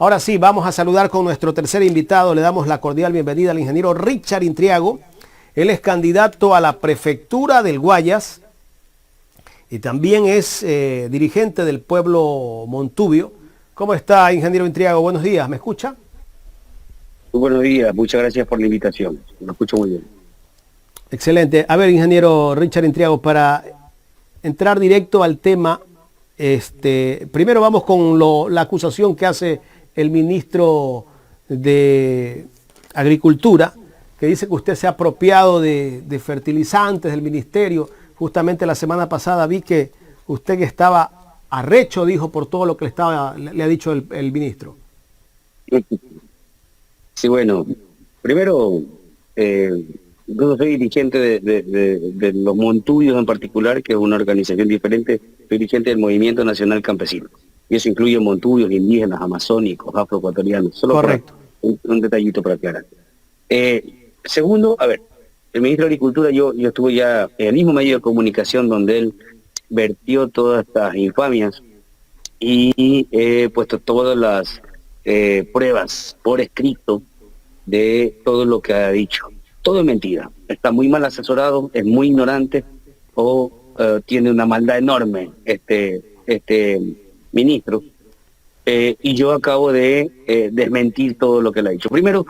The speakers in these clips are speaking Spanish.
Ahora sí, vamos a saludar con nuestro tercer invitado. Le damos la cordial bienvenida al ingeniero Richard Intriago. Él es candidato a la prefectura del Guayas y también es dirigente del pueblo Montubio. ¿Cómo está, ingeniero Intriago? Buenos días, ¿me escucha? Muy buenos días, muchas gracias por la invitación. Lo escucho muy bien. Excelente. A ver, ingeniero Richard Intriago, para entrar directo al tema, primero vamos con la acusación que hace el ministro de Agricultura, que dice que usted se ha apropiado de fertilizantes del ministerio. Justamente la semana pasada vi que usted que estaba arrecho, dijo, por todo lo que le ha dicho el ministro. Sí, bueno, primero, yo soy dirigente de los Montubios en particular, que es una organización diferente. Soy dirigente del Movimiento Nacional Campesino. Y eso incluye montubios indígenas, amazónicos, afroecuatorianos. Solo correcto. Un detallito para aclarar. Segundo, a ver, el ministro de Agricultura, yo estuve ya en el mismo medio de comunicación donde él vertió todas estas infamias y he puesto todas las pruebas por escrito de todo lo que ha dicho. Todo es mentira. Está muy mal asesorado, es muy ignorante o tiene una maldad enorme este ministro. Y yo acabo de desmentir todo lo que él ha dicho. Primero,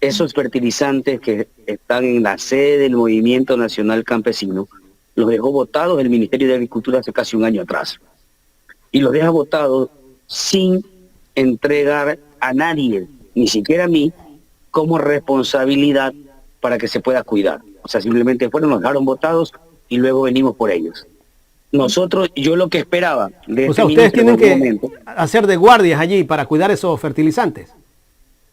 esos fertilizantes que están en la sede del Movimiento Nacional Campesino, los dejó botados el Ministerio de Agricultura hace casi un año atrás. Y los deja botados sin entregar a nadie, ni siquiera a mí, como responsabilidad para que se pueda cuidar. O sea, simplemente fueron, nos dejaron botados y luego venimos por ellos. Nosotros, yo lo que esperaba de ustedes tienen que hacer de guardias allí para cuidar esos fertilizantes.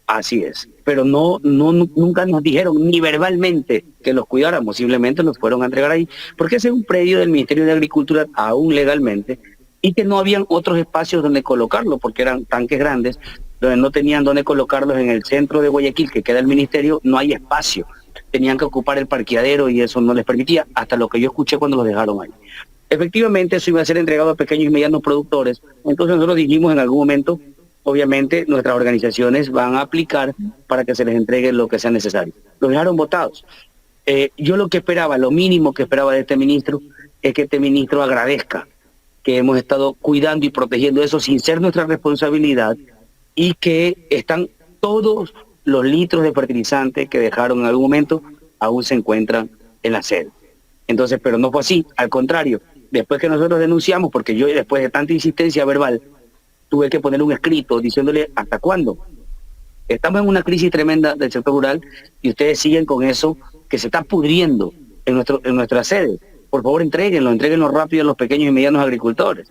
Así es, pero nunca nos dijeron ni verbalmente que los cuidáramos, simplemente nos fueron a entregar ahí, porque ese es un predio del Ministerio de Agricultura aún legalmente, y que no habían otros espacios donde colocarlo, porque eran tanques grandes, donde no tenían donde colocarlos. En el centro de Guayaquil, que queda el ministerio, no hay espacio, tenían que ocupar el parqueadero y eso no les permitía, hasta lo que yo escuché cuando los dejaron ahí. Efectivamente, eso iba a ser entregado a pequeños y medianos productores, entonces nosotros dijimos en algún momento, obviamente nuestras organizaciones van a aplicar para que se les entregue lo que sea necesario. Los dejaron votados. Yo lo que esperaba, lo mínimo que esperaba de este ministro, es que este ministro agradezca que hemos estado cuidando y protegiendo eso sin ser nuestra responsabilidad, y que están todos los litros de fertilizante que dejaron en algún momento, aún se encuentran en la sede. Entonces, pero no fue así, al contrario, después que nosotros denunciamos, porque yo después de tanta insistencia verbal, tuve que poner un escrito diciéndole ¿hasta cuándo? Estamos en una crisis tremenda del sector rural y ustedes siguen con eso que se está pudriendo en nuestra sede. Por favor, entréguenlo rápido a los pequeños y medianos agricultores.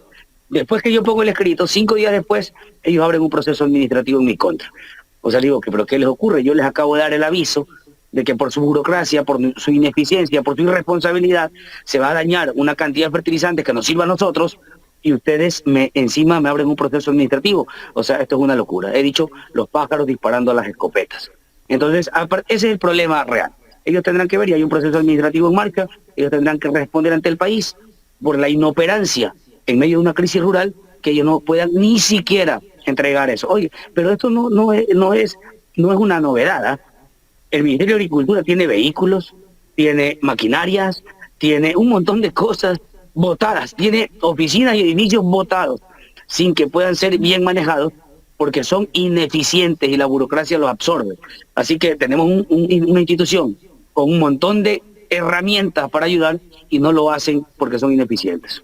Después que yo pongo el escrito, 5 días después, ellos abren un proceso administrativo en mi contra. O sea, digo, ¿pero qué les ocurre? Yo les acabo de dar el aviso de que por su burocracia, por su ineficiencia, por su irresponsabilidad, se va a dañar una cantidad de fertilizantes que nos sirva a nosotros, y ustedes encima me abren un proceso administrativo. O sea, esto es una locura. He dicho, los pájaros disparando a las escopetas. Entonces, ese es el problema real. Ellos tendrán que ver, y hay un proceso administrativo en marcha, ellos tendrán que responder ante el país por la inoperancia en medio de una crisis rural, que ellos no puedan ni siquiera entregar eso. Oye, pero esto no es una novedad, ¿eh? El Ministerio de Agricultura tiene vehículos, tiene maquinarias, tiene un montón de cosas botadas, tiene oficinas y edificios botados sin que puedan ser bien manejados porque son ineficientes y la burocracia los absorbe. Así que tenemos una institución con un montón de herramientas para ayudar y no lo hacen porque son ineficientes.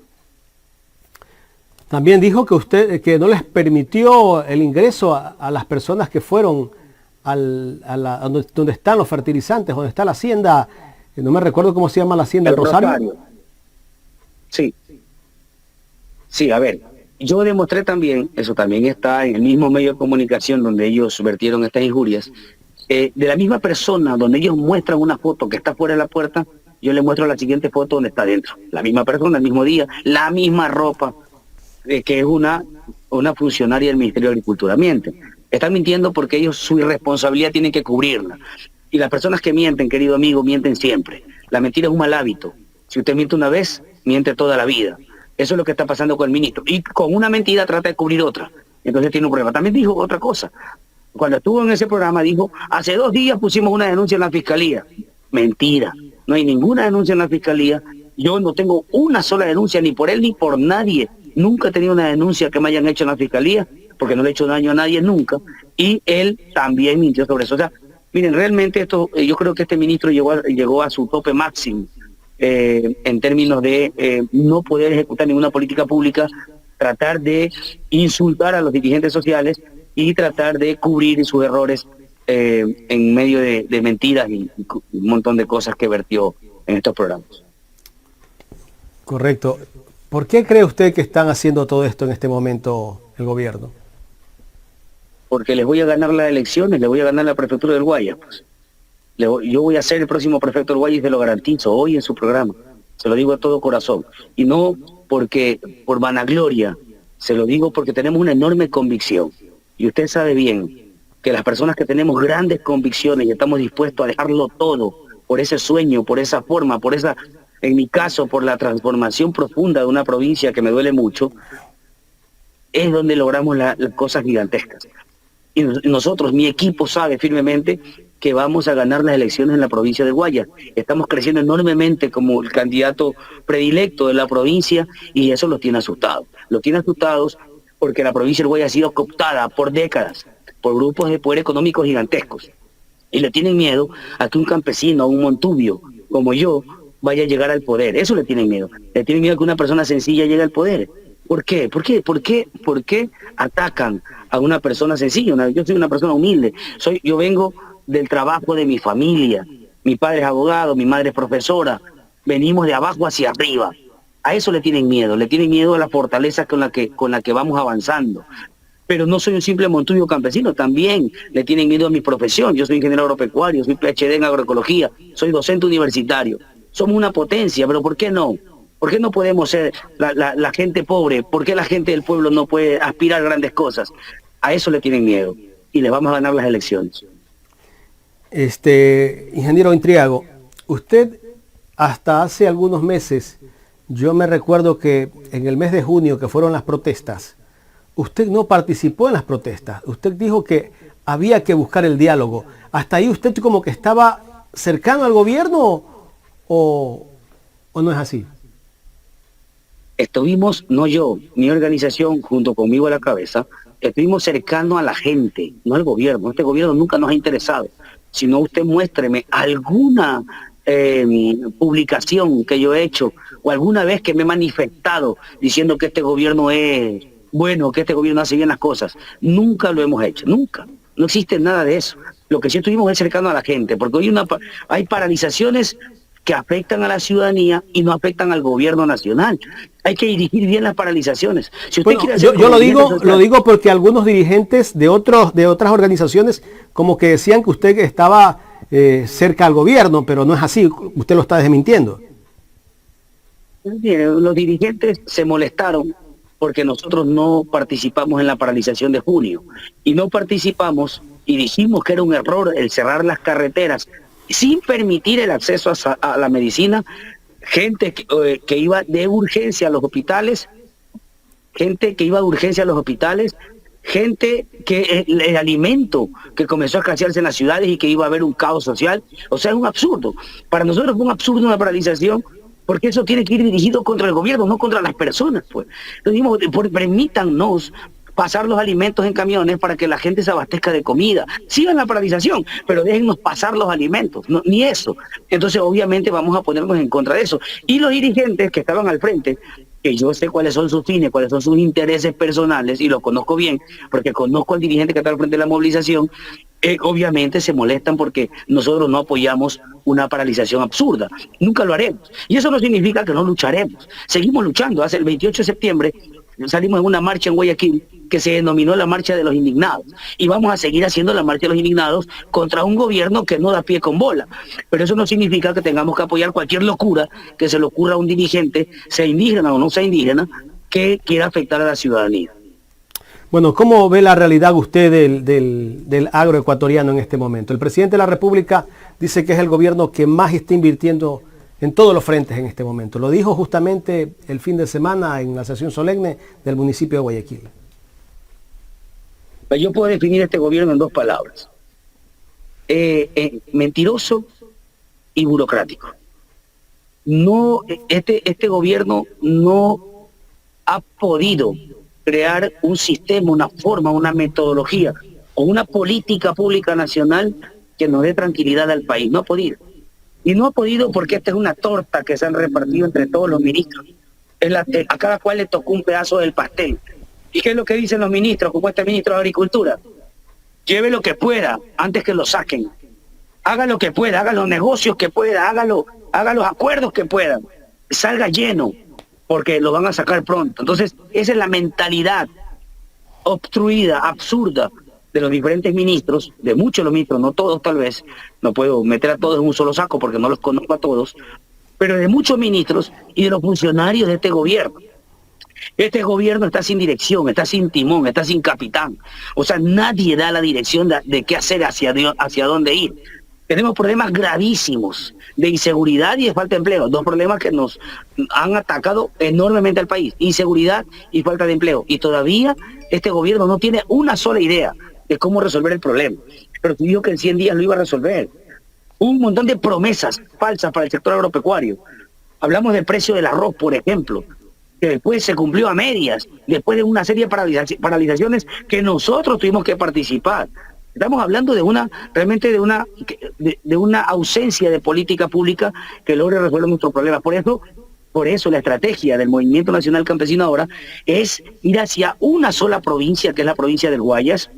También dijo que usted que no les permitió el ingreso a las personas que fueron donde están los fertilizantes, donde está la hacienda, no me recuerdo cómo se llama la hacienda, el Rosario. Sí, a ver, yo demostré también, eso también está en el mismo medio de comunicación donde ellos vertieron estas injurias, de la misma persona donde ellos muestran una foto que está fuera de la puerta, yo le muestro la siguiente foto donde está dentro. La misma persona, el mismo día, la misma ropa, que es una funcionaria del Ministerio de Agricultura. Mienten. Están mintiendo porque ellos su irresponsabilidad tienen que cubrirla. Y las personas que mienten, querido amigo, mienten siempre. La mentira es un mal hábito. Si usted miente una vez, miente toda la vida. Eso es lo que está pasando con el ministro. Y con una mentira trata de cubrir otra. Entonces tiene un problema. También dijo otra cosa. Cuando estuvo en ese programa dijo, hace 2 días pusimos una denuncia en la fiscalía. Mentira, no hay ninguna denuncia en la fiscalía. Yo no tengo una sola denuncia, ni por él ni por nadie. Nunca he tenido una denuncia que me hayan hecho en la fiscalía, porque no le he hecho daño a nadie nunca. Y él también mintió sobre eso. O sea, miren, realmente esto, yo creo que este ministro llegó a su tope máximo en términos de no poder ejecutar ninguna política pública, tratar de insultar a los dirigentes sociales y tratar de cubrir sus errores en medio de mentiras y un montón de cosas que vertió en estos programas. Correcto. ¿Por qué cree usted que están haciendo todo esto en este momento el gobierno? Porque les voy a ganar las elecciones, les voy a ganar la prefectura del Guayas. Pues. Yo voy a ser el próximo prefecto del Guayas y se lo garantizo hoy en su programa. Se lo digo a todo corazón. Y no porque por vanagloria, se lo digo porque tenemos una enorme convicción. Y usted sabe bien que las personas que tenemos grandes convicciones y estamos dispuestos a dejarlo todo por ese sueño, por esa forma, por esa, en mi caso, por la transformación profunda de una provincia que me duele mucho, es donde logramos las cosas gigantescas. Y nosotros, mi equipo sabe firmemente que vamos a ganar las elecciones en la provincia de Guayas. Estamos creciendo enormemente como el candidato predilecto de la provincia y eso los tiene asustados. Los tiene asustados porque la provincia de Guayas ha sido cooptada por décadas por grupos de poder económico gigantescos. Y le tienen miedo a que un campesino o un montubio como yo vaya a llegar al poder. Eso le tienen miedo. Le tienen miedo a que una persona sencilla llegue al poder. ¿Por qué? ¿Por qué atacan a una persona sencilla? Yo soy una persona humilde. Yo vengo del trabajo de mi familia. Mi padre es abogado, mi madre es profesora. Venimos de abajo hacia arriba. A eso le tienen miedo a la fortaleza con la que vamos avanzando. Pero no soy un simple montubio campesino, también le tienen miedo a mi profesión. Yo soy ingeniero agropecuario, soy PhD en agroecología, soy docente universitario. Somos una potencia, pero ¿por qué no? ¿Por qué no podemos ser la gente pobre? ¿Por qué la gente del pueblo no puede aspirar a grandes cosas? A eso le tienen miedo y les vamos a ganar las elecciones. Ingeniero Intriago, usted hasta hace algunos meses, yo me recuerdo que en el mes de junio, que fueron las protestas, usted no participó en las protestas. Usted dijo que había que buscar el diálogo. ¿Hasta ahí usted como que estaba cercano al gobierno o no es así? Estuvimos, no yo, mi organización junto conmigo a la cabeza, estuvimos cercanos a la gente, no al gobierno. Este gobierno nunca nos ha interesado. Si no, usted muéstreme alguna publicación que yo he hecho o alguna vez que me he manifestado diciendo que este gobierno es bueno, que este gobierno hace bien las cosas. Nunca lo hemos hecho, nunca. No existe nada de eso. Lo que sí estuvimos es cercano a la gente, porque hoy hay paralizaciones que afectan a la ciudadanía y no afectan al gobierno nacional. Hay que dirigir bien las paralizaciones. Si usted quiere hacer yo lo digo porque algunos dirigentes de otras organizaciones como que decían que usted estaba cerca al gobierno, pero no es así, usted lo está desmintiendo. Los dirigentes se molestaron porque nosotros no participamos en la paralización de junio. Y no participamos y dijimos que era un error el cerrar las carreteras sin permitir el acceso a la medicina, gente que iba de urgencia a los hospitales, gente que el alimento que comenzó a escasearse en las ciudades y que iba a haber un caos social. O sea, es un absurdo. Para nosotros fue un absurdo una paralización, porque eso tiene que ir dirigido contra el gobierno, no contra las personas. Pues. Permítannos pasar los alimentos en camiones para que la gente se abastezca de comida. Sigan la paralización, pero déjennos pasar los alimentos, no, ni eso. Entonces, obviamente, vamos a ponernos en contra de eso. Y los dirigentes que estaban al frente, que yo sé cuáles son sus fines, cuáles son sus intereses personales, y lo conozco bien, porque conozco al dirigente que está al frente de la movilización, obviamente se molestan porque nosotros no apoyamos una paralización absurda. Nunca lo haremos. Y eso no significa que no lucharemos. Seguimos luchando. Hace el 28 de septiembre salimos en una marcha en Guayaquil que se denominó la Marcha de los Indignados. Y vamos a seguir haciendo la Marcha de los Indignados contra un gobierno que no da pie con bola. Pero eso no significa que tengamos que apoyar cualquier locura que se le ocurra a un dirigente, sea indígena o no sea indígena, que quiera afectar a la ciudadanía. Bueno, ¿cómo ve la realidad usted del agroecuatoriano en este momento? El presidente de la República dice que es el gobierno que más está invirtiendo en todos los frentes en este momento. Lo dijo justamente el fin de semana en la sesión solemne del municipio de Guayaquil. Yo puedo definir este gobierno en dos palabras. Mentiroso y burocrático. No, este gobierno no ha podido crear un sistema, una forma, una metodología o una política pública nacional que nos dé tranquilidad al país. No ha podido. Y no ha podido porque esta es una torta que se han repartido entre todos los ministros. A cada cual le tocó un pedazo del pastel. ¿Y qué es lo que dicen los ministros, como este ministro de Agricultura? Lleve lo que pueda antes que lo saquen. Haga lo que pueda, haga los negocios que pueda, haga los acuerdos que puedan. Salga lleno, porque lo van a sacar pronto. Entonces, esa es la mentalidad obstruida, absurda, de los diferentes ministros, de muchos de los ministros, no todos tal vez, no puedo meter a todos en un solo saco porque no los conozco a todos, pero de muchos ministros y de los funcionarios de este gobierno. Este gobierno está sin dirección, está sin timón, está sin capitán. O sea, nadie da la dirección de qué hacer, hacia dónde ir. Tenemos problemas gravísimos de inseguridad y de falta de empleo. Dos problemas que nos han atacado enormemente al país. Inseguridad y falta de empleo. Y todavía este gobierno no tiene una sola idea de cómo resolver el problema. Pero te digo que en 100 días lo iba a resolver. Un montón de promesas falsas para el sector agropecuario. Hablamos del precio del arroz, por ejemplo, que después se cumplió a medias, después de una serie de paralizaciones que nosotros tuvimos que participar. Estamos hablando de una ausencia de política pública que logre resolver nuestros problemas. Por eso la estrategia del Movimiento Nacional Campesino ahora es ir hacia una sola provincia, que es la provincia del Guayas,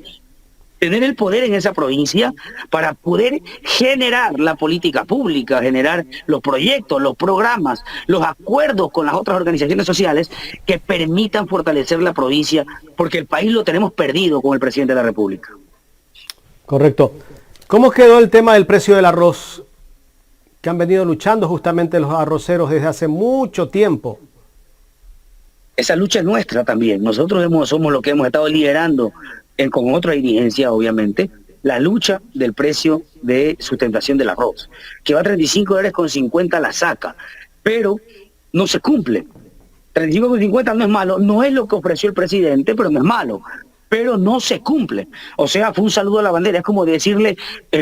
tener el poder en esa provincia para poder generar la política pública, generar los proyectos, los programas, los acuerdos con las otras organizaciones sociales que permitan fortalecer la provincia, porque el país lo tenemos perdido con el presidente de la República. Correcto. ¿Cómo quedó el tema del precio del arroz que han venido luchando justamente los arroceros desde hace mucho tiempo? Esa lucha es nuestra también. Nosotros somos los que hemos estado liderando, con otra dirigencia obviamente, la lucha del precio de sustentación del arroz, que va a $35.50 la saca, pero no se cumple. 35.50 no es malo, no es lo que ofreció el presidente, pero no es malo. Pero no se cumple. O sea, fue un saludo a la bandera. Es como decirle,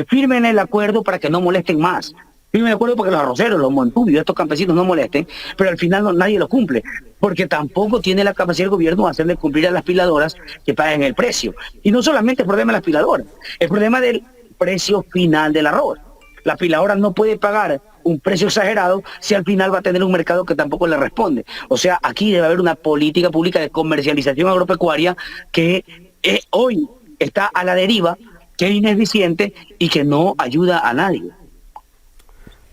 firmen el acuerdo para que no molesten más. Firmen el acuerdo para que los arroceros, los montubios, estos campesinos no molesten, pero al final nadie lo cumple. Porque tampoco tiene la capacidad del gobierno de hacerle cumplir a las piladoras que paguen el precio. Y no solamente el problema de las piladoras, el problema del precio final del arroz. La piladora no puede pagar un precio exagerado si al final va a tener un mercado que tampoco le responde. O sea, aquí debe haber una política pública de comercialización agropecuaria que hoy está a la deriva, que es ineficiente y que no ayuda a nadie.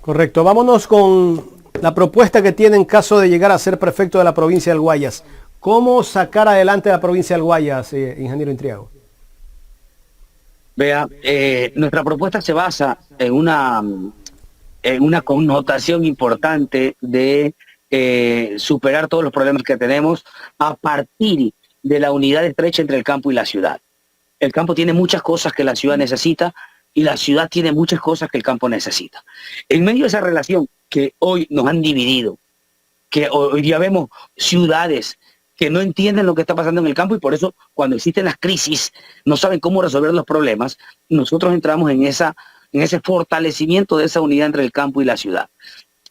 Correcto. Vámonos con la propuesta que tiene en caso de llegar a ser prefecto de la provincia del Guayas. ¿Cómo sacar adelante la provincia del Guayas, ingeniero Intriago? Vea, nuestra propuesta se basa en una connotación importante de superar todos los problemas que tenemos a partir de la unidad estrecha entre el campo y la ciudad. El campo tiene muchas cosas que la ciudad necesita y la ciudad tiene muchas cosas que el campo necesita. En medio de esa relación que hoy nos han dividido, que hoy día vemos ciudades que no entienden lo que está pasando en el campo y por eso cuando existen las crisis no saben cómo resolver los problemas, nosotros entramos en ese fortalecimiento de esa unidad entre el campo y la ciudad.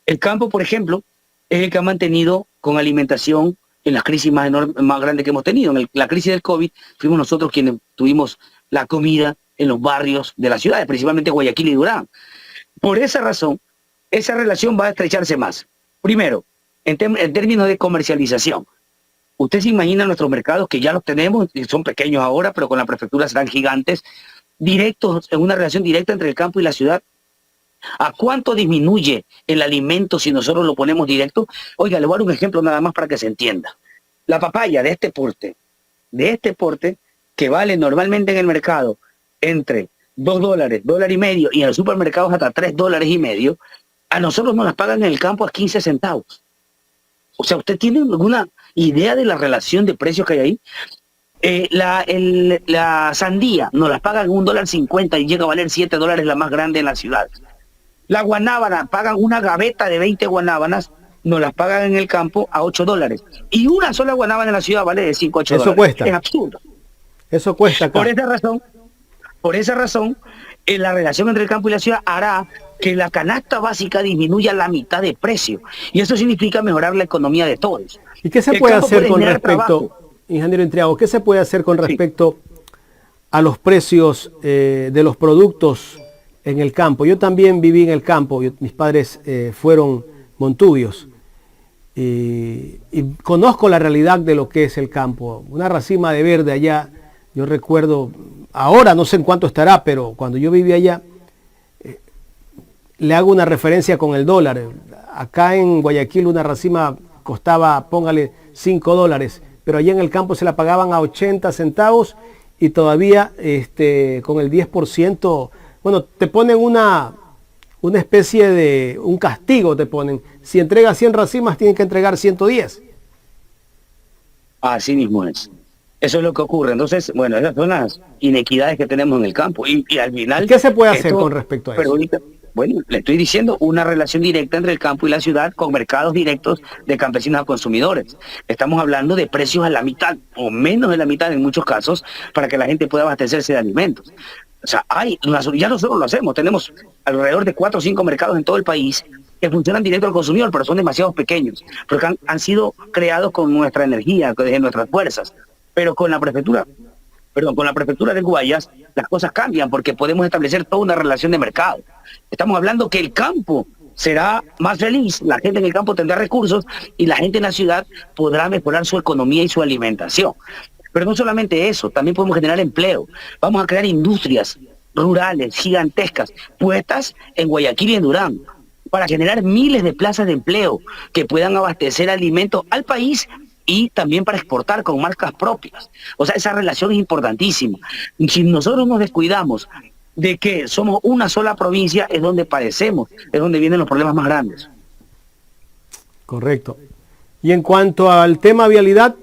El campo, por ejemplo, es el que ha mantenido con alimentación en las crisis más grandes que hemos tenido. En la crisis del COVID fuimos nosotros quienes tuvimos la comida en los barrios de las ciudades, principalmente Guayaquil y Durán. Por esa razón, esa relación va a estrecharse más. Primero, en términos de comercialización. Usted se imagina nuestros mercados, que ya los tenemos, son pequeños ahora, pero con la prefectura serán gigantes, directos, en una relación directa entre el campo y la ciudad. ¿A cuánto disminuye el alimento si nosotros lo ponemos directo? Oiga, le voy a dar un ejemplo nada más para que se entienda. La papaya de este porte, que vale normalmente en el mercado entre $2, $1.50, y en los supermercados hasta $3.50, a nosotros nos las pagan en el campo a 15 centavos. O sea, ¿usted tiene alguna idea de la relación de precios que hay ahí? La sandía nos las pagan $1.50 y llega a valer $7 la más grande en la ciudad. La guanábana, pagan una gaveta de 20 guanábanas, nos las pagan en el campo a $8. Y una sola guanábana en la ciudad vale de $5 a $8. Eso cuesta. Es absurdo. Eso cuesta acá. Por esa razón, la relación entre el campo y la ciudad hará que la canasta básica disminuya la mitad de precio. Y eso significa mejorar la economía de todos. ¿Y qué se El puede campo hacer puede con generar respecto, trabajo. ingeniero Intriago, qué se puede hacer con Sí. respecto a los precios de los productos en el campo? Yo también viví en el campo, mis padres fueron montubios y conozco la realidad de lo que es el campo. Una racima de verde allá, yo recuerdo, ahora no sé en cuánto estará, pero cuando yo vivía allá, le hago una referencia con el dólar. Acá en Guayaquil una racima costaba, póngale, $5, pero allá en el campo se la pagaban a 80 centavos y todavía con el 10%, bueno, te ponen una especie de un castigo, te ponen. Si entregas 100 racimas, tienen que entregar 110. Así mismo es. Eso es lo que ocurre. Entonces, bueno, esas son las inequidades que tenemos en el campo. Y al final... ¿Qué se puede hacer con respecto a eso? Bueno, le estoy diciendo una relación directa entre el campo y la ciudad con mercados directos de campesinos a consumidores. Estamos hablando de precios a la mitad o menos de la mitad en muchos casos para que la gente pueda abastecerse de alimentos. O sea, ya nosotros lo hacemos. Tenemos alrededor de 4 o 5 mercados en todo el país que funcionan directo al consumidor, pero son demasiado pequeños, porque han sido creados con nuestra energía, desde nuestras fuerzas. Pero con la prefectura de Guayas, las cosas cambian porque podemos establecer toda una relación de mercado. Estamos hablando que el campo será más feliz, la gente en el campo tendrá recursos y la gente en la ciudad podrá mejorar su economía y su alimentación. Pero no solamente eso, también podemos generar empleo. Vamos a crear industrias rurales gigantescas puestas en Guayaquil y en Durán para generar miles de plazas de empleo que puedan abastecer alimentos al país y también para exportar con marcas propias. O sea, esa relación es importantísima. Si nosotros nos descuidamos de que somos una sola provincia, es donde padecemos, es donde vienen los problemas más grandes. Correcto. Y en cuanto al tema vialidad...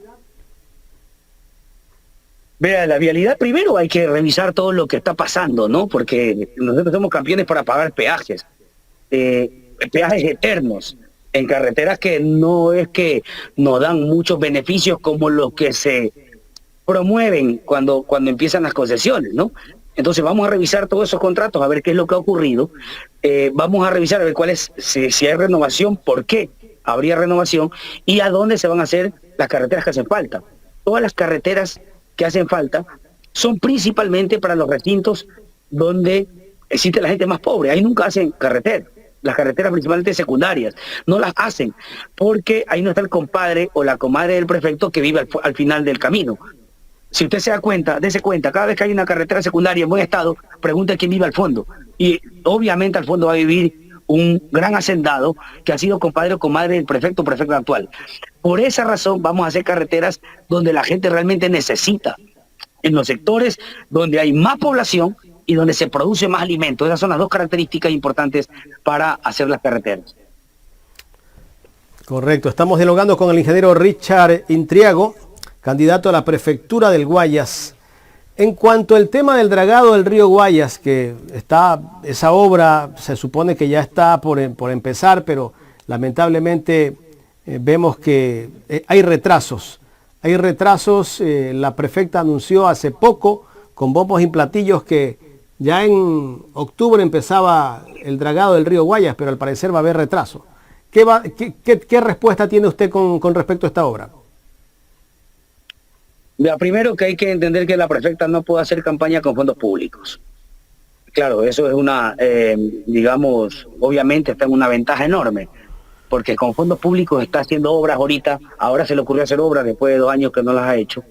Vea, la vialidad primero hay que revisar todo lo que está pasando, ¿no? Porque nosotros somos campeones para pagar peajes, peajes eternos, en carreteras que no es que nos dan muchos beneficios como los que se promueven cuando empiezan las concesiones, ¿no? Entonces vamos a revisar todos esos contratos, a ver qué es lo que ha ocurrido. Vamos a revisar a ver si hay renovación, por qué habría renovación y a dónde se van a hacer las carreteras que hacen falta. Todas las carreteras que hacen falta son principalmente para los recintos donde existe la gente más pobre. Ahí nunca hacen carretera. Las carreteras principalmente secundarias, no las hacen, porque ahí no está el compadre o la comadre del prefecto que vive al final del camino. Si usted se da cuenta, dése cuenta, cada vez que hay una carretera secundaria en buen estado, pregunte quién vive al fondo. Y obviamente al fondo va a vivir un gran hacendado que ha sido compadre o comadre del prefecto o prefecto actual. Por esa razón vamos a hacer carreteras donde la gente realmente necesita, en los sectores donde hay más población y donde se produce más alimento. Esas son las dos características importantes para hacer las carreteras. Correcto, estamos dialogando con el ingeniero Richard Intriago, candidato a la prefectura del Guayas. En cuanto al tema del dragado del río Guayas, que esa obra se supone que ya está por empezar, pero lamentablemente vemos que hay retrasos. La prefecta anunció hace poco, con bombos y platillos, que ya en octubre empezaba el dragado del río Guayas, pero al parecer va a haber retraso. ¿Qué respuesta tiene usted con respecto a esta obra? Primero que hay que entender que la prefecta no puede hacer campaña con fondos públicos. Claro, eso es obviamente está en una ventaja enorme, porque con fondos públicos está haciendo obras ahora se le ocurrió hacer obras después de 2 años que no las ha hecho,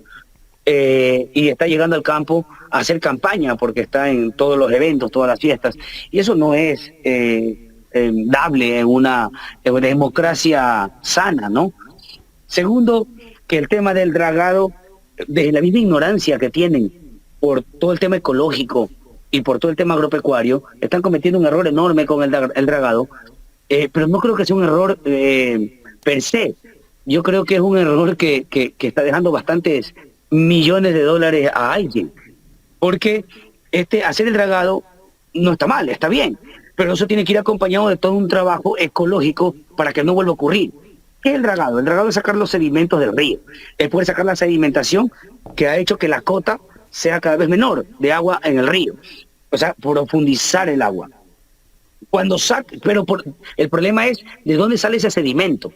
y está llegando al campo a hacer campaña porque está en todos los eventos, todas las fiestas, y eso no es dable en una democracia sana, ¿no? Segundo, que el tema del dragado, desde la misma ignorancia que tienen por todo el tema ecológico y por todo el tema agropecuario, están cometiendo un error enorme con el dragado, pero no creo que sea un error per se. Yo creo que es un error que está dejando bastantes millones de dólares a alguien, porque hacer el dragado no está mal, está bien, pero eso tiene que ir acompañado de todo un trabajo ecológico para que no vuelva a ocurrir. ¿Qué es el dragado? El dragado es sacar los sedimentos del río, es poder sacar la sedimentación que ha hecho que la cota sea cada vez menor de agua en el río. O sea, profundizar el agua. El problema es de dónde sale ese sedimento.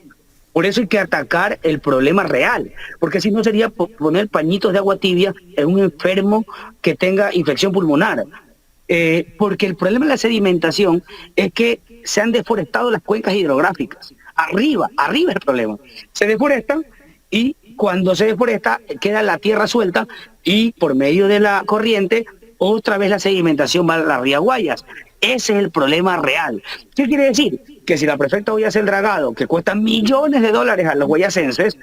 Por eso hay que atacar el problema real, porque si no sería poner pañitos de agua tibia en un enfermo que tenga infección pulmonar. Porque el problema de la sedimentación es que se han deforestado las cuencas hidrográficas. Arriba es el problema. Se deforestan y cuando se deforesta queda la tierra suelta y por medio de la corriente otra vez la sedimentación va a las rías Guayas. Ese es el problema real. ¿Qué quiere decir? Que si la prefecta hoy hace el dragado, que cuesta millones de dólares a los guayacenses,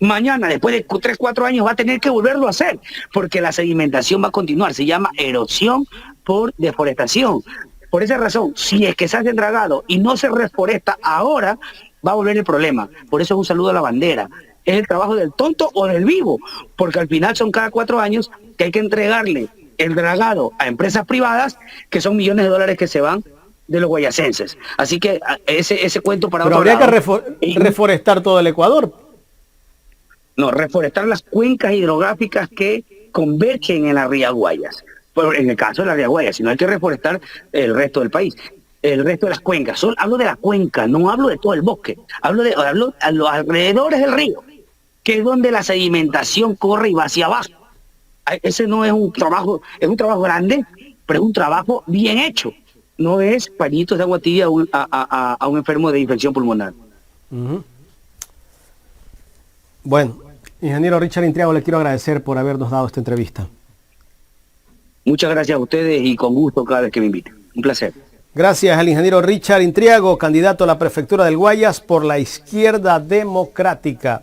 mañana, después de 3, 4 años, va a tener que volverlo a hacer, porque la sedimentación va a continuar. Se llama erosión por deforestación. Por esa razón, si es que se hace el dragado y no se reforesta ahora, va a volver el problema. Por eso es un saludo a la bandera. Es el trabajo del tonto o del vivo, porque al final son cada 4 años que hay que entregarle el dragado a empresas privadas, que son millones de dólares que se van de los guayacenses. Así que ese cuento para Pero otro habría lado. que reforestar todo el Ecuador. No, reforestar las cuencas hidrográficas que convergen en las rías Guayas. En el caso de la ría Guayas, sino hay que reforestar el resto del país, el resto de las cuencas. Hablo de la cuenca, no hablo de todo el bosque. Hablo a los alrededores del río, que es donde la sedimentación corre y va hacia abajo. Ese no es un trabajo, es un trabajo grande, pero es un trabajo bien hecho. No es pañitos de agua tibia a un enfermo de infección pulmonar. Uh-huh. Bueno, ingeniero Richard Intriago, le quiero agradecer por habernos dado esta entrevista. Muchas gracias a ustedes y con gusto cada vez que me inviten. Un placer. Gracias al ingeniero Richard Intriago, candidato a la prefectura del Guayas por la Izquierda Democrática.